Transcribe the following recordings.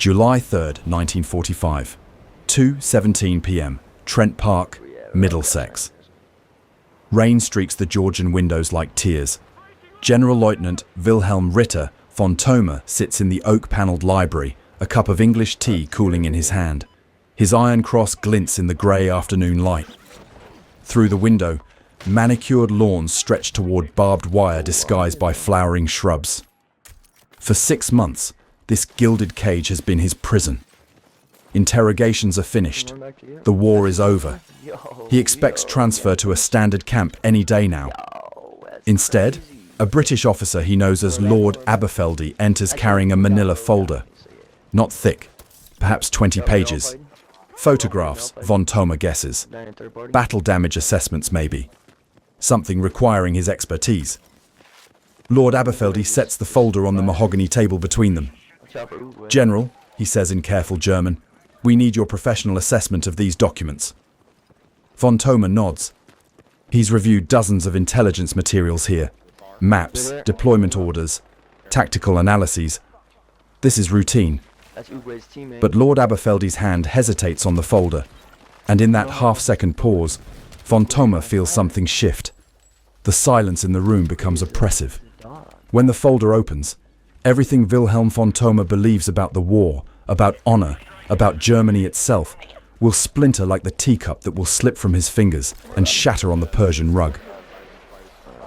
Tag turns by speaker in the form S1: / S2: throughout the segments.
S1: July 3rd, 1945, 2:17 p.m., Trent Park, Middlesex. Rain streaks the Georgian windows like tears. General Lieutenant Wilhelm Ritter von Thoma sits in the oak-panelled library, a cup of English tea cooling in his hand. His iron cross glints in the grey afternoon light. Through the window, manicured lawns stretch toward barbed wire disguised by flowering shrubs. For 6 months, this gilded cage has been his prison. Interrogations are finished. The war is over. He expects transfer to a standard camp any day now. Instead, a British officer he knows as Lord Aberfeldy enters carrying a manila folder. Not thick, perhaps 20 pages. Photographs, von Thoma guesses. Battle damage assessments, maybe. Something requiring his expertise. Lord Aberfeldy sets the folder on the mahogany table between them. "General," he says in careful German, "we need your professional assessment of these documents." Von Thoma nods. He's reviewed dozens of intelligence materials here. Maps, deployment orders, tactical analyses. This is routine. But Lord Aberfeldy's hand hesitates on the folder, and in that half-second pause, von Thoma feels something shift. The silence in the room becomes oppressive. When the folder opens, everything Wilhelm von Thoma believes about the war, about honor, about Germany itself, will splinter like the teacup that will slip from his fingers and shatter on the Persian rug.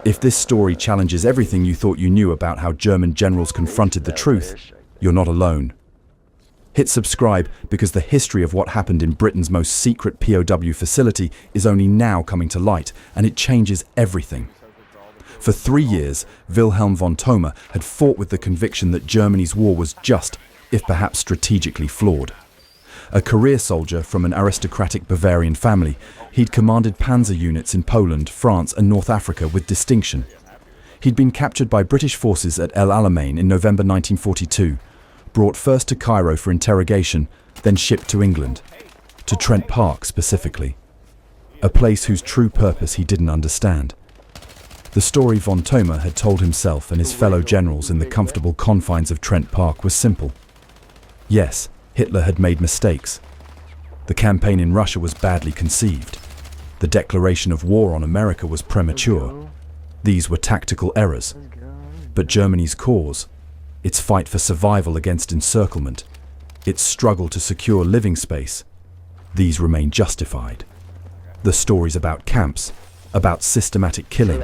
S1: If this story challenges everything you thought you knew about how German generals confronted the truth, you're not alone. Hit subscribe because the history of what happened in Britain's most secret POW facility is only now coming to light, and it changes everything. For 3 years, Wilhelm von Thoma had fought with the conviction that Germany's war was just, if perhaps strategically flawed. A career soldier from an aristocratic Bavarian family, he'd commanded panzer units in Poland, France and North Africa with distinction. He'd been captured by British forces at El Alamein in November 1942, brought first to Cairo for interrogation, then shipped to England, to Trent Park specifically, a place whose true purpose he didn't understand. The story von Thoma had told himself and his fellow generals in the comfortable confines of Trent Park was simple. Yes, Hitler had made mistakes. The campaign in Russia was badly conceived. The declaration of war on America was premature. These were tactical errors. But Germany's cause, its fight for survival against encirclement, its struggle to secure living space, these remain justified. The stories about camps, about systematic killing,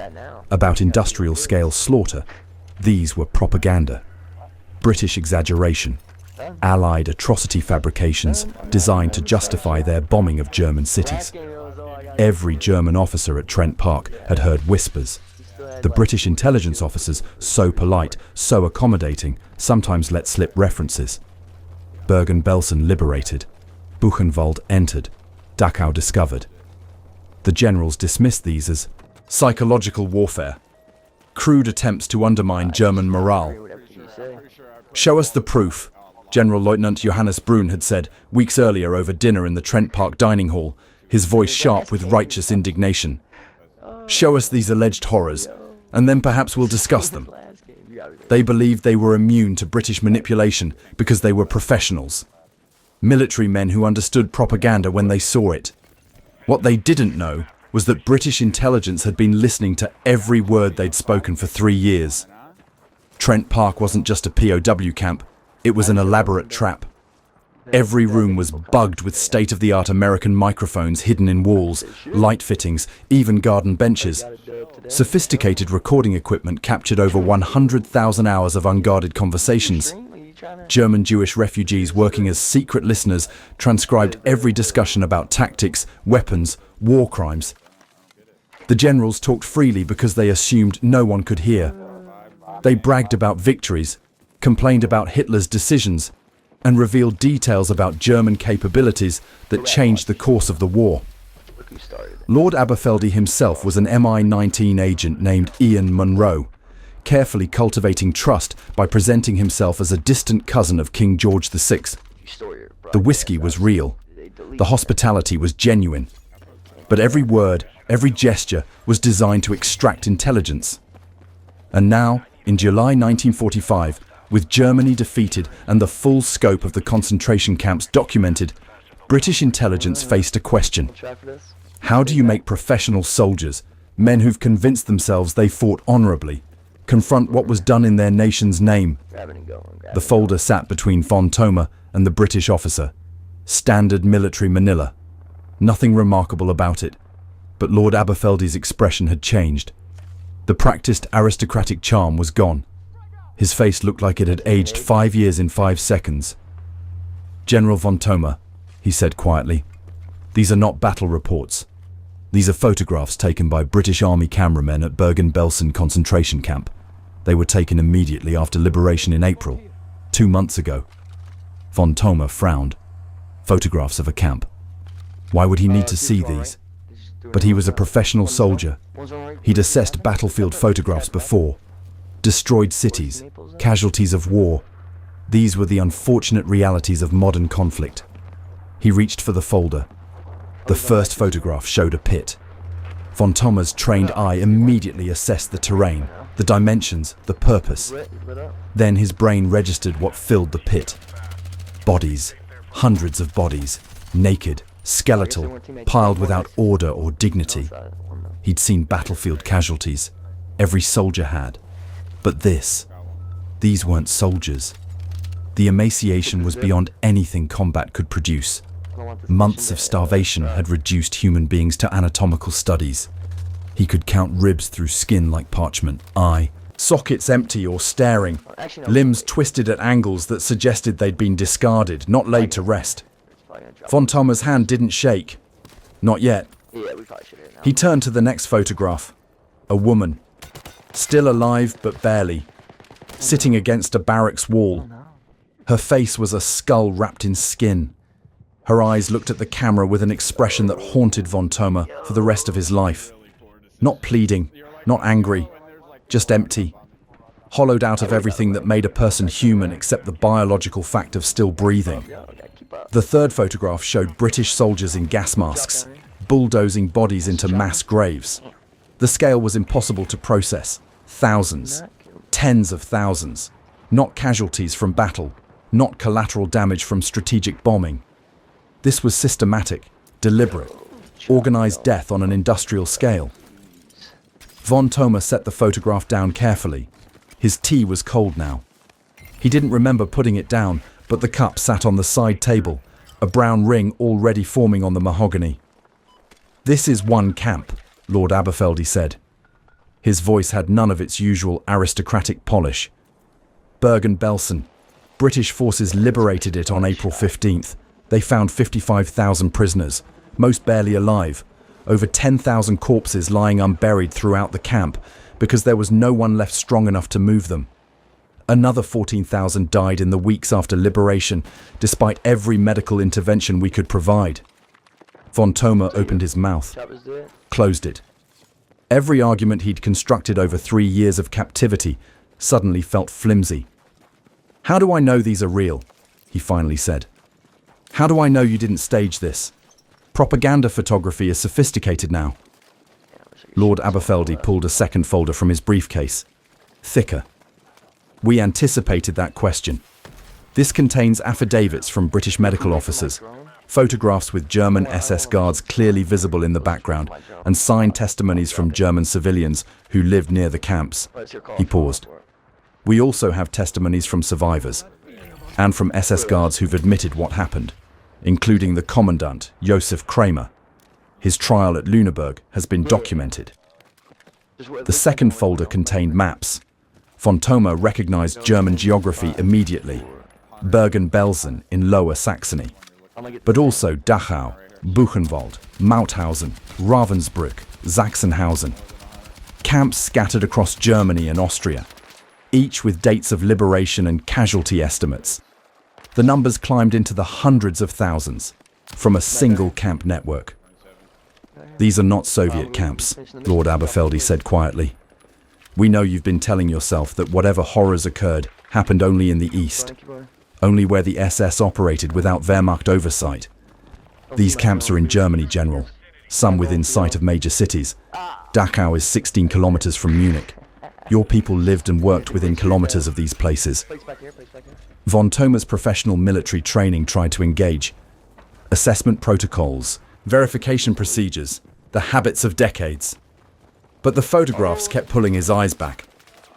S1: about industrial-scale slaughter, these were propaganda. British exaggeration, Allied atrocity fabrications designed to justify their bombing of German cities. Every German officer at Trent Park had heard whispers. The British intelligence officers, so polite, so accommodating, sometimes let slip references. Bergen-Belsen liberated. Buchenwald entered. Dachau discovered. The generals dismissed these as psychological warfare, crude attempts to undermine German morale. "Show us the proof," General Lieutenant Johannes Brun had said weeks earlier over dinner in the Trent Park dining hall, his voice sharp with righteous indignation. "Show us these alleged horrors, and then perhaps we'll discuss them." They believed they were immune to British manipulation because they were professionals. Military men who understood propaganda when they saw it. What they didn't know was that British intelligence had been listening to every word they'd spoken for 3 years. Trent Park wasn't just a POW camp, it was an elaborate trap. Every room was bugged with state-of-the-art American microphones hidden in walls, light fittings, even garden benches. Sophisticated recording equipment captured over 100,000 hours of unguarded conversations. German Jewish refugees working as secret listeners transcribed every discussion about tactics, weapons, war crimes. The generals talked freely because they assumed no one could hear. They bragged about victories, complained about Hitler's decisions, and revealed details about German capabilities that changed the course of the war. Lord Aberfeldy himself was an MI-19 agent named Ian Munro, carefully cultivating trust by presenting himself as a distant cousin of King George VI. The whiskey was real. The hospitality was genuine. But every word, every gesture was designed to extract intelligence. And now, in July 1945, With Germany defeated and the full scope of the concentration camps documented, British intelligence faced a question. How do you make professional soldiers, men who've convinced themselves they fought honorably, confront what was done in their nation's name? The folder sat between von Thoma and the British officer. Standard military manila. Nothing remarkable about it, but Lord Aberfeldy's expression had changed. The practiced aristocratic charm was gone. His face looked like it had aged 5 years in 5 seconds. General von Thoma, he said quietly, these are not battle reports. These are photographs taken by British Army cameramen at Bergen-Belsen concentration camp. They were taken immediately after liberation in April, 2 months ago. Von Thoma frowned. Photographs of a camp. Why would he need to see these? But he was a professional soldier. He'd assessed battlefield photographs before. Destroyed cities, casualties of war. These were the unfortunate realities of modern conflict. He reached for the folder. The first photograph showed a pit. Von Thoma's trained eye immediately assessed the terrain, the dimensions, the purpose. Then his brain registered what filled the pit. Bodies, hundreds of bodies, naked, skeletal, piled without order or dignity. He'd seen battlefield casualties. Every soldier had. But these weren't soldiers. The emaciation was beyond anything combat could produce. Months of starvation had reduced human beings to anatomical studies. He could count ribs through skin like parchment, eye sockets empty or staring, limbs twisted at angles that suggested they'd been discarded, not laid to rest. Von Thoma's hand didn't shake. Not yet. He turned to the next photograph. A woman. Still alive, but barely. Sitting against a barracks wall. Her face was a skull wrapped in skin. Her eyes looked at the camera with an expression that haunted von Thoma for the rest of his life. Not pleading, not angry, just empty. Hollowed out of everything that made a person human except the biological fact of still breathing. The third photograph showed British soldiers in gas masks, bulldozing bodies into mass graves. The scale was impossible to process. Thousands, tens of thousands. Not casualties from battle, not collateral damage from strategic bombing. This was systematic, deliberate, organized death on an industrial scale. Von Thoma set the photograph down carefully. His tea was cold now. He didn't remember putting it down, but the cup sat on the side table, a brown ring already forming on the mahogany. "This is one camp," Lord Aberfeldy said. His voice had none of its usual aristocratic polish. Bergen-Belsen. British forces liberated it on April 15th. They found 55,000 prisoners, most barely alive, over 10,000 corpses lying unburied throughout the camp because there was no one left strong enough to move them. Another 14,000 died in the weeks after liberation, despite every medical intervention we could provide. Von Thoma opened his mouth, closed it. Every argument he'd constructed over 3 years of captivity suddenly felt flimsy. "How do I know these are real?" he finally said. "How do I know you didn't stage this? Propaganda photography is sophisticated now." Lord Aberfeldy pulled a second folder from his briefcase. Thicker. "We anticipated that question. This contains affidavits from British medical officers, photographs with German SS guards clearly visible in the background, and signed testimonies from German civilians who lived near the camps." He paused. "We also have testimonies from survivors, and from SS guards who've admitted what happened, including the commandant, Josef Kramer. His trial at Lüneburg has been documented." The second folder contained maps. Von Thoma recognized German geography immediately. Bergen-Belsen in Lower Saxony, but also Dachau, Buchenwald, Mauthausen, Ravensbrück, Sachsenhausen. Camps scattered across Germany and Austria, each with dates of liberation and casualty estimates. The numbers climbed into the hundreds of thousands from a single camp network. "These are not Soviet camps," Lord Aberfeldy said quietly. "We know you've been telling yourself that whatever horrors occurred happened only in the East, only where the SS operated without Wehrmacht oversight. These camps are in Germany, General, some within sight of major cities. Dachau is 16 kilometers from Munich. Your people lived and worked within kilometers of these places. Von Thoma's professional military training tried to engage. Assessment protocols, verification procedures, the habits of decades. But the photographs kept pulling his eyes back.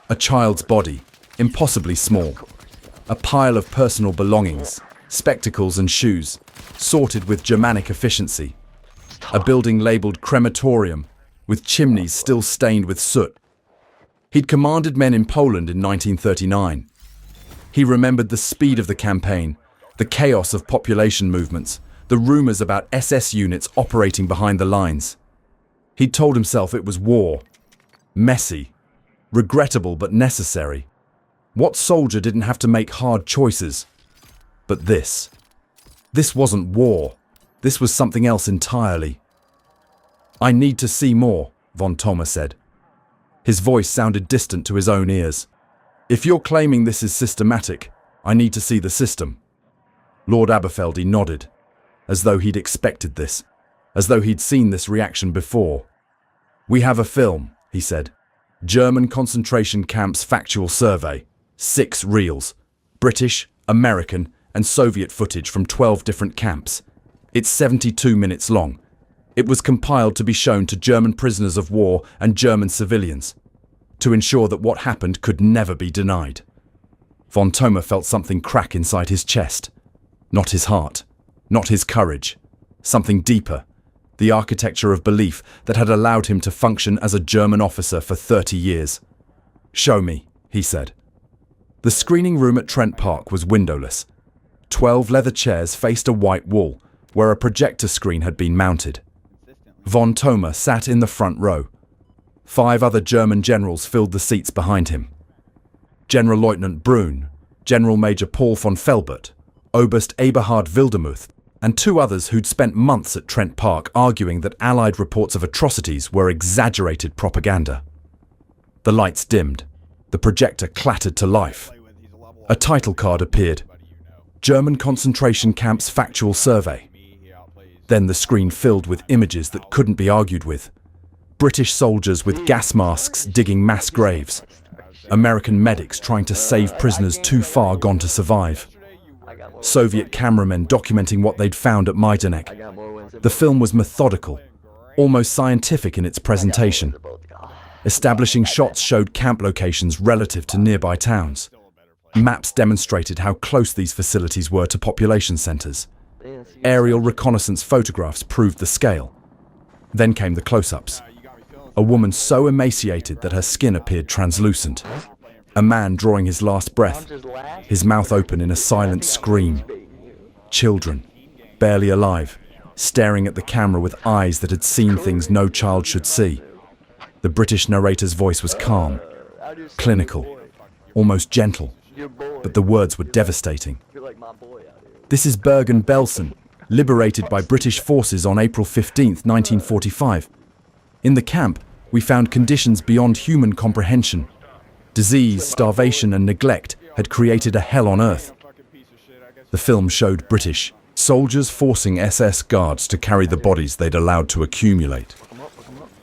S1: A child's body, impossibly small. A pile of personal belongings, spectacles and shoes, sorted with Germanic efficiency. A building labelled crematorium, with chimneys still stained with soot. He'd commanded men in Poland in 1939. He remembered the speed of the campaign, the chaos of population movements, the rumours about SS units operating behind the lines. He'd told himself it was war. Messy. Regrettable but necessary. What soldier didn't have to make hard choices? But this wasn't war. This was something else entirely. "I need to see more," von Thoma said. His voice sounded distant to his own ears. "If you're claiming this is systematic, I need to see the system." Lord Aberfeldy nodded, as though he'd expected this, as though he'd seen this reaction before. "We have a film," he said. "German concentration camps factual survey. 6 reels. British, American, and Soviet footage from 12 different camps. It's 72 minutes long. It was compiled to be shown to German prisoners of war and German civilians, to ensure that what happened could never be denied." Von Thoma felt something crack inside his chest. Not his heart, not his courage. Something deeper. The architecture of belief that had allowed him to function as a German officer for 30 years. "Show me," he said. The screening room at Trent Park was windowless. 12 leather chairs faced a white wall, where a projector screen had been mounted. Von Thoma sat in the front row. 5 other German generals filled the seats behind him. General Lieutenant Brun, General Major Paul von Felbert, Oberst Eberhard Wildermuth, and 2 others who'd spent months at Trent Park arguing that Allied reports of atrocities were exaggerated propaganda. The lights dimmed. The projector clattered to life. A title card appeared. "German concentration camps factual survey." Then the screen filled with images that couldn't be argued with. British soldiers with gas masks digging mass graves. American medics trying to save prisoners too far gone to survive. Soviet cameramen documenting what they'd found at Majdanek. The film was methodical, almost scientific in its presentation. Establishing shots showed camp locations relative to nearby towns. Maps demonstrated how close these facilities were to population centres. Aerial reconnaissance photographs proved the scale. Then came the close-ups. A woman so emaciated that her skin appeared translucent. A man drawing his last breath, his mouth open in a silent scream. Children, barely alive, staring at the camera with eyes that had seen things no child should see. The British narrator's voice was calm, clinical, almost gentle, but the words were devastating. "This is Bergen-Belsen, liberated by British forces on April 15, 1945. In the camp, we found conditions beyond human comprehension. Disease, starvation, and neglect had created a hell on earth." The film showed British soldiers forcing SS guards to carry the bodies they'd allowed to accumulate.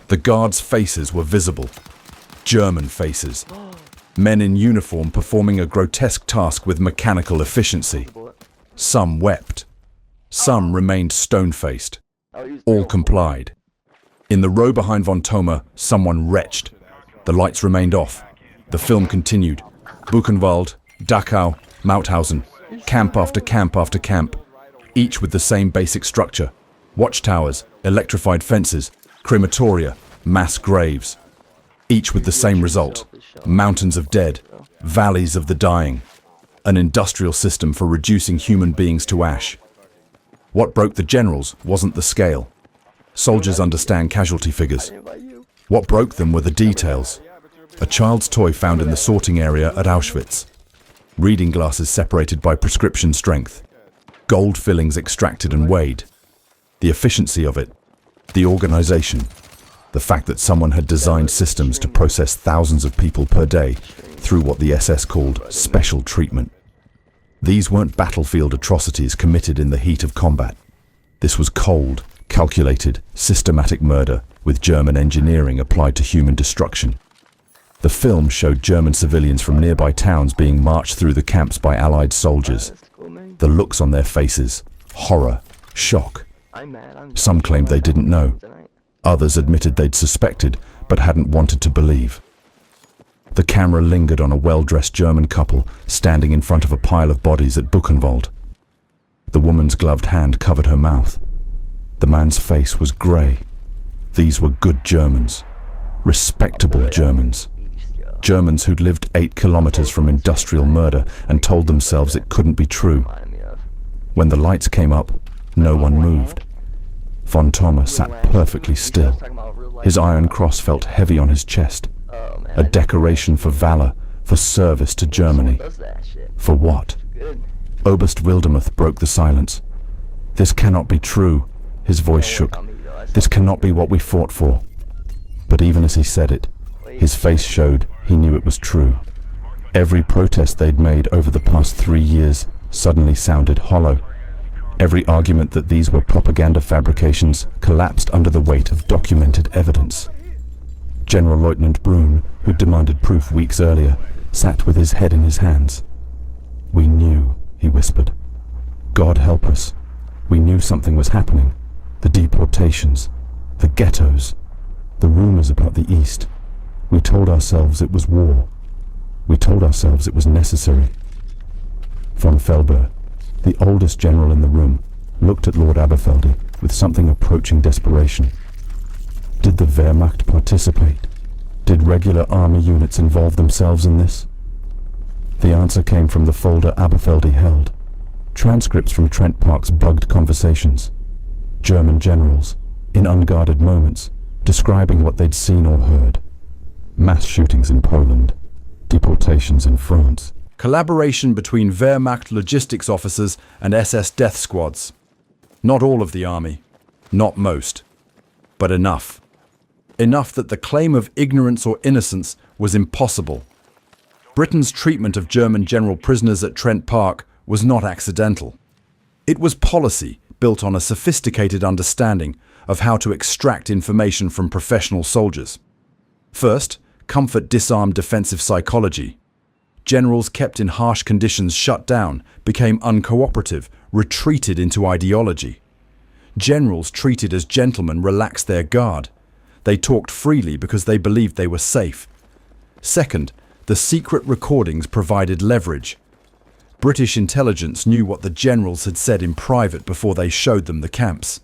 S1: The guards' faces were visible. German faces. Men in uniform performing a grotesque task with mechanical efficiency. Some wept. Some remained stone-faced. All complied. In the row behind von Thoma, someone retched. The lights remained off. The film continued. Buchenwald, Dachau, Mauthausen. Camp after camp after camp. Each with the same basic structure. Watchtowers, electrified fences, crematoria, mass graves. Each with the same result. Mountains of dead. Valleys of the dying. An industrial system for reducing human beings to ash. What broke the generals wasn't the scale. Soldiers understand casualty figures. What broke them were the details. A child's toy found in the sorting area at Auschwitz. Reading glasses separated by prescription strength. Gold fillings extracted and weighed. The efficiency of it. The organization. The fact that someone had designed systems to process thousands of people per day through what the SS called special treatment. These weren't battlefield atrocities committed in the heat of combat. This was cold, calculated, systematic murder with German engineering applied to human destruction. The film showed German civilians from nearby towns being marched through the camps by Allied soldiers. The looks on their faces, horror, shock. Some claimed they didn't know. Others admitted they'd suspected, but hadn't wanted to believe. The camera lingered on a well-dressed German couple standing in front of a pile of bodies at Buchenwald. The woman's gloved hand covered her mouth. The man's face was grey. These were good Germans. Respectable Germans. Germans who'd lived 8 kilometers from industrial murder and told themselves it couldn't be true. When the lights came up, no one moved. Von Thoma sat perfectly still. His iron cross felt heavy on his chest. A decoration for valor, for service to Germany. For what? Oberst Wildermuth broke the silence. This cannot be true. His voice shook. This cannot be what we fought for. But even as he said it, his face showed he knew it was true. Every protest they'd made over the past 3 years suddenly sounded hollow. Every argument that these were propaganda fabrications collapsed under the weight of documented evidence. General Lieutenant Brun, who'd demanded proof weeks earlier, sat with his head in his hands. "We knew," he whispered. "God help us. We knew something was happening. The deportations, the ghettos, the rumors about the East. We told ourselves it was war. We told ourselves it was necessary." Von Felber, the oldest general in the room, looked at Lord Aberfeldy with something approaching desperation. Did the Wehrmacht participate? Did regular army units involve themselves in this? The answer came from the folder Aberfeldy held. Transcripts from Trent Park's bugged conversations. German generals, in unguarded moments, describing what they'd seen or heard. Mass shootings in Poland. Deportations in France. Collaboration between Wehrmacht logistics officers and SS death squads. Not all of the army. Not most. But enough. Enough that the claim of ignorance or innocence was impossible. Britain's treatment of German general prisoners at Trent Park was not accidental. It was policy built on a sophisticated understanding of how to extract information from professional soldiers. First, comfort disarmed defensive psychology. Generals kept in harsh conditions shut down, became uncooperative, retreated into ideology. Generals treated as gentlemen relaxed their guard. They talked freely because they believed they were safe. Second, the secret recordings provided leverage. British intelligence knew what the generals had said in private before they showed them the camps.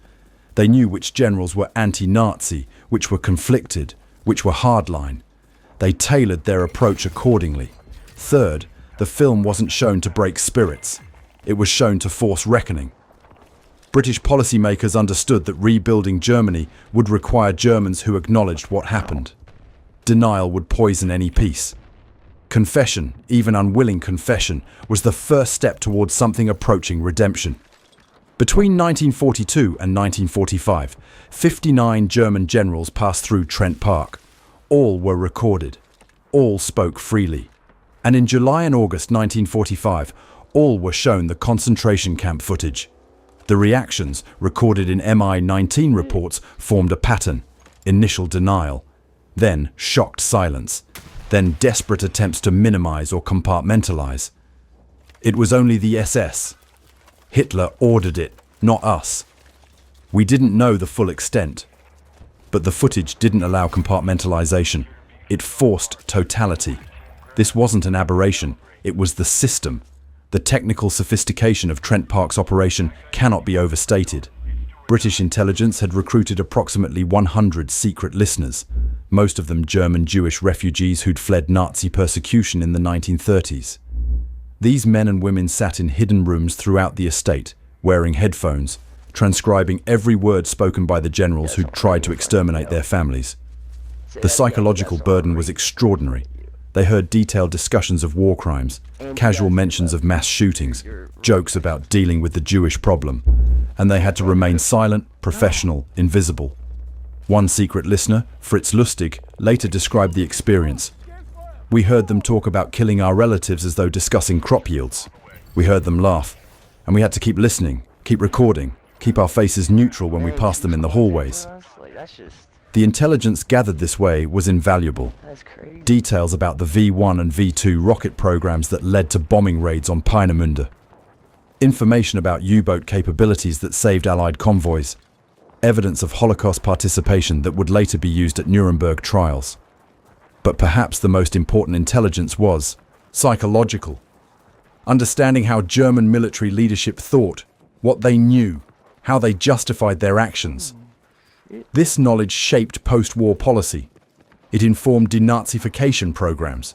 S1: They knew which generals were anti-Nazi, which were conflicted, which were hardline. They tailored their approach accordingly. Third, the film wasn't shown to break spirits. It was shown to force reckoning. British policymakers understood that rebuilding Germany would require Germans who acknowledged what happened. Denial would poison any peace. Confession, even unwilling confession, was the first step towards something approaching redemption. Between 1942 and 1945, 59 German generals passed through Trent Park. All were recorded. All spoke freely. And in July and August 1945, all were shown the concentration camp footage. The reactions, recorded in MI-19 reports, formed a pattern. Initial denial, then shocked silence, then desperate attempts to minimize or compartmentalize. It was only the SS. Hitler ordered it, not us. We didn't know the full extent. But the footage didn't allow compartmentalization. It forced totality. This wasn't an aberration, it was the system. The technical sophistication of Trent Park's operation cannot be overstated. British intelligence had recruited approximately 100 secret listeners, most of them German Jewish refugees who'd fled Nazi persecution in the 1930s. These men and women sat in hidden rooms throughout the estate, wearing headphones, transcribing every word spoken by the generals who'd tried to exterminate their families. The psychological burden was extraordinary. They heard detailed discussions of war crimes, casual mentions of mass shootings, jokes about dealing with the Jewish problem, and they had to remain silent, professional, invisible. One secret listener, Fritz Lustig, later described the experience. "We heard them talk about killing our relatives as though discussing crop yields. We heard them laugh, and we had to keep listening, keep recording, keep our faces neutral when we passed them in the hallways." The intelligence gathered this way was invaluable.
S2: That's crazy.
S1: Details about the V-1 and V-2 rocket programs that led to bombing raids on Peenemünde. Information about U-boat capabilities that saved Allied convoys. Evidence of Holocaust participation that would later be used at Nuremberg trials. But perhaps the most important intelligence was psychological. Understanding how German military leadership thought, what they knew, how they justified their actions. This knowledge shaped post-war policy. It informed denazification programs.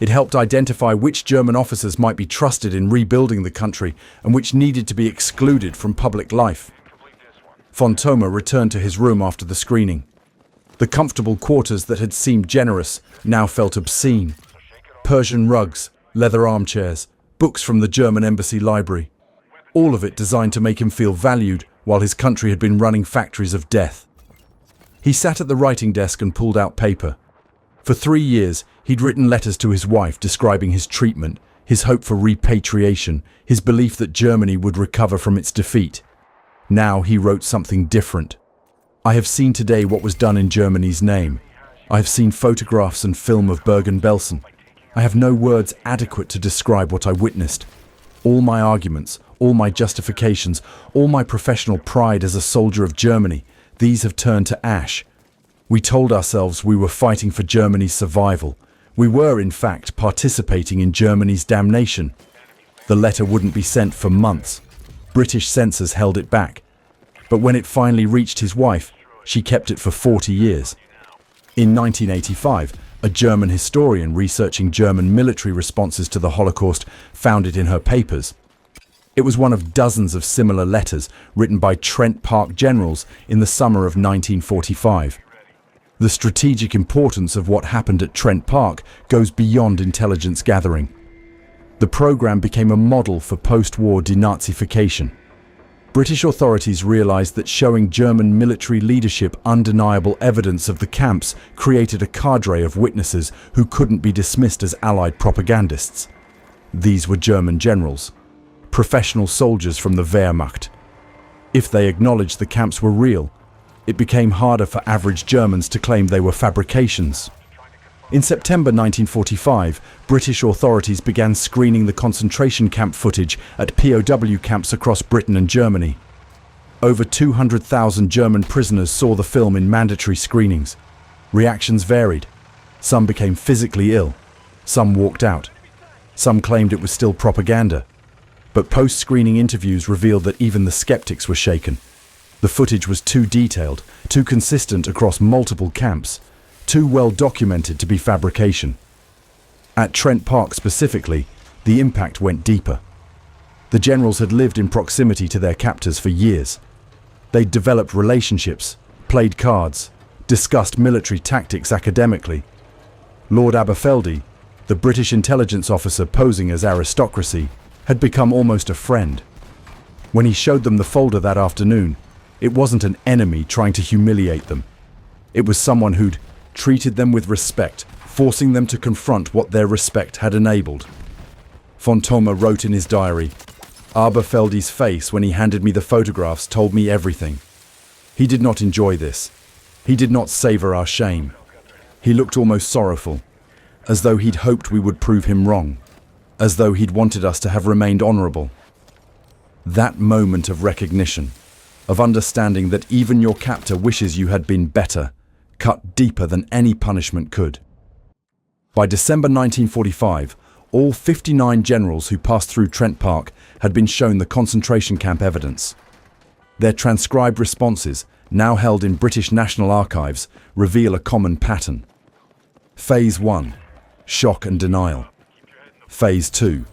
S1: It helped identify which German officers might be trusted in rebuilding the country and which needed to be excluded from public life. Von Thoma returned to his room after the screening. The comfortable quarters that had seemed generous now felt obscene. Persian rugs, leather armchairs, books from the German embassy library. All of it designed to make him feel valued while his country had been running factories of death. He sat at the writing desk and pulled out paper. For 3 years, he'd written letters to his wife describing his treatment, his hope for repatriation, his belief that Germany would recover from its defeat. Now he wrote something different. I have seen today what was done in Germany's name. I have seen photographs and film of Bergen-Belsen. I have no words adequate to describe what I witnessed. All my arguments, all my justifications, all my professional pride as a soldier of Germany, these have turned to ash. We told ourselves we were fighting for Germany's survival. We were, in fact, participating in Germany's damnation. The letter wouldn't be sent for months. British censors held it back. But when it finally reached his wife, she kept it for 40 years. In 1985, a German historian researching German military responses to the Holocaust found it in her papers. It was one of dozens of similar letters written by Trent Park generals in the summer of 1945. The strategic importance of what happened at Trent Park goes beyond intelligence gathering. The program became a model for post-war denazification. British authorities realized that showing German military leadership undeniable evidence of the camps created a cadre of witnesses who couldn't be dismissed as Allied propagandists. These were German generals, professional soldiers from the Wehrmacht. If they acknowledged the camps were real, it became harder for average Germans to claim they were fabrications. In September 1945, British authorities began screening the concentration camp footage at POW camps across Britain and Germany. Over 200,000 German prisoners saw the film in mandatory screenings. Reactions varied. Some became physically ill. Some walked out. Some claimed it was still propaganda. But post-screening interviews revealed that even the skeptics were shaken. The footage was too detailed, too consistent across multiple camps, too well documented to be fabrication. At Trent Park specifically, the impact went deeper. The generals had lived in proximity to their captors for years. They'd developed relationships, played cards, discussed military tactics academically. Lord Aberfeldy, the British intelligence officer posing as aristocracy, had become almost a friend. When he showed them the folder that afternoon, it wasn't an enemy trying to humiliate them. It was someone who'd treated them with respect, forcing them to confront what their respect had enabled. Von Thoma wrote in his diary, "Aberfeldy's face when he handed me the photographs told me everything. He did not enjoy this. He did not savor our shame. He looked almost sorrowful, as though he'd hoped we would prove him wrong, as though he'd wanted us to have remained honorable." That moment of recognition, of understanding that even your captor wishes you had been better, cut deeper than any punishment could. By December 1945, all 59 generals who passed through Trent Park had been shown the concentration camp evidence. Their transcribed responses, now held in British National Archives, reveal a common pattern. Phase 1, shock and denial. Phase 2,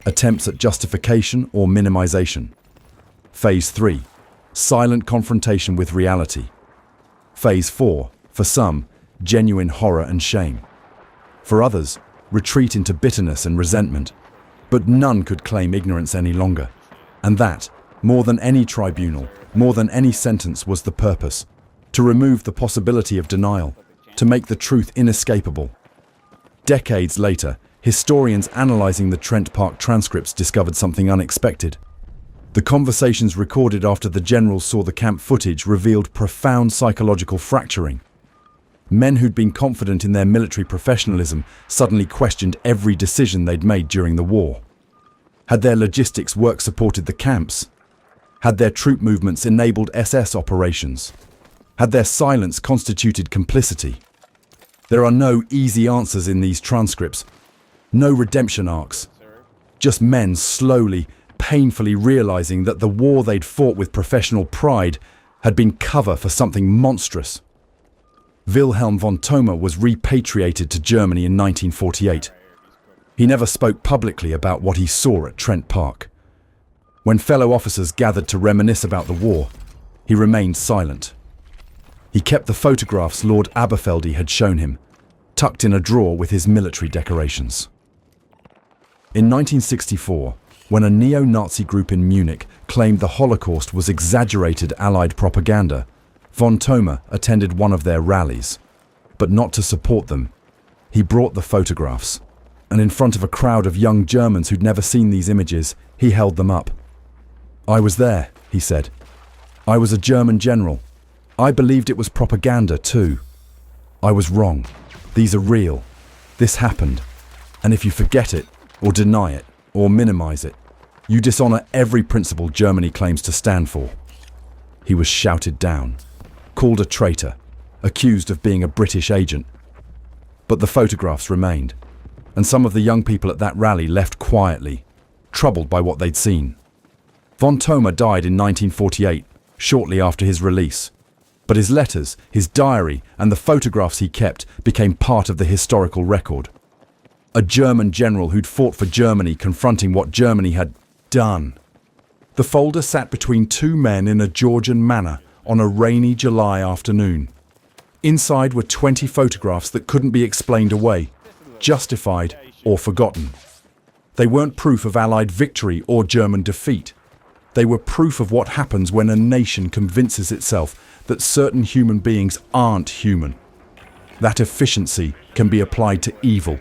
S1: attempts at justification or minimization. Phase 3, silent confrontation with reality. Phase 4, for some, genuine horror and shame. For others, retreat into bitterness and resentment. But none could claim ignorance any longer. And that, more than any tribunal, more than any sentence, was the purpose: to remove the possibility of denial, to make the truth inescapable. Decades later, historians analyzing the Trent Park transcripts discovered something unexpected. The conversations recorded after the generals saw the camp footage revealed profound psychological fracturing. Men who'd been confident in their military professionalism suddenly questioned every decision they'd made during the war. Had their logistics work supported the camps? Had their troop movements enabled SS operations? Had their silence constituted complicity? There are no easy answers in these transcripts, no redemption arcs. Just men slowly, painfully realizing that the war they'd fought with professional pride had been cover for something monstrous. Wilhelm von Thoma was repatriated to Germany in 1948. He never spoke publicly about what he saw at Trent Park. When fellow officers gathered to reminisce about the war, he remained silent. He kept the photographs Lord Aberfeldy had shown him, tucked in a drawer with his military decorations. In 1964, when a neo-Nazi group in Munich claimed the Holocaust was exaggerated Allied propaganda, von Thoma attended one of their rallies, but not to support them. He brought the photographs, and in front of a crowd of young Germans who'd never seen these images, he held them up. "I was there," he said. "I was a German general. I believed it was propaganda too. I was wrong. These are real. This happened. And if you forget it, or deny it, or minimize it, you dishonor every principle Germany claims to stand for." He was shouted down, called a traitor, accused of being a British agent. But the photographs remained, and some of the young people at that rally left quietly, troubled by what they'd seen. Von Thoma died in 1948, shortly after his release. But his letters, his diary, and the photographs he kept became part of the historical record. A German general who'd fought for Germany confronting what Germany had done. The folder sat between two men in a Georgian manor on a rainy July afternoon. Inside were 20 photographs that couldn't be explained away, justified, or forgotten. They weren't proof of Allied victory or German defeat. They were proof of what happens when a nation convinces itself that certain human beings aren't human. That efficiency can be applied to evil.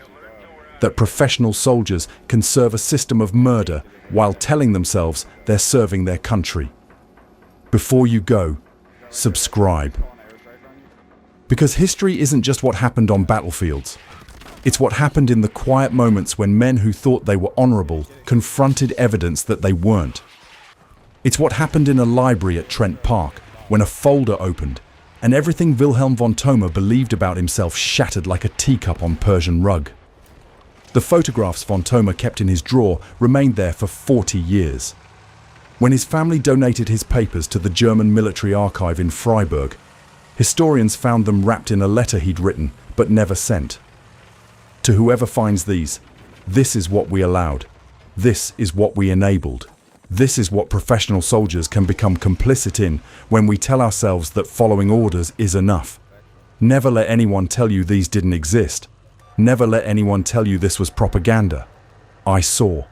S1: That professional soldiers can serve a system of murder while telling themselves they're serving their country. Before you go, subscribe. Because history isn't just what happened on battlefields. It's what happened in the quiet moments when men who thought they were honorable confronted evidence that they weren't. It's what happened in a library at Trent Park when a folder opened and everything Wilhelm von Thoma believed about himself shattered like a teacup on Persian rug. The photographs von Thoma kept in his drawer remained there for 40 years. When his family donated his papers to the German military archive in Freiburg, historians found them wrapped in a letter he'd written but never sent. To whoever finds these, this is what we allowed. This is what we enabled. This is what professional soldiers can become complicit in when we tell ourselves that following orders is enough. Never let anyone tell you these didn't exist. Never let anyone tell you this was propaganda. I saw.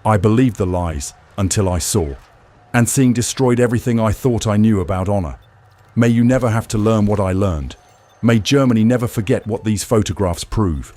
S1: I believed the lies until I saw. And seeing destroyed everything I thought I knew about honor. May you never have to learn what I learned. May Germany never forget what these photographs prove.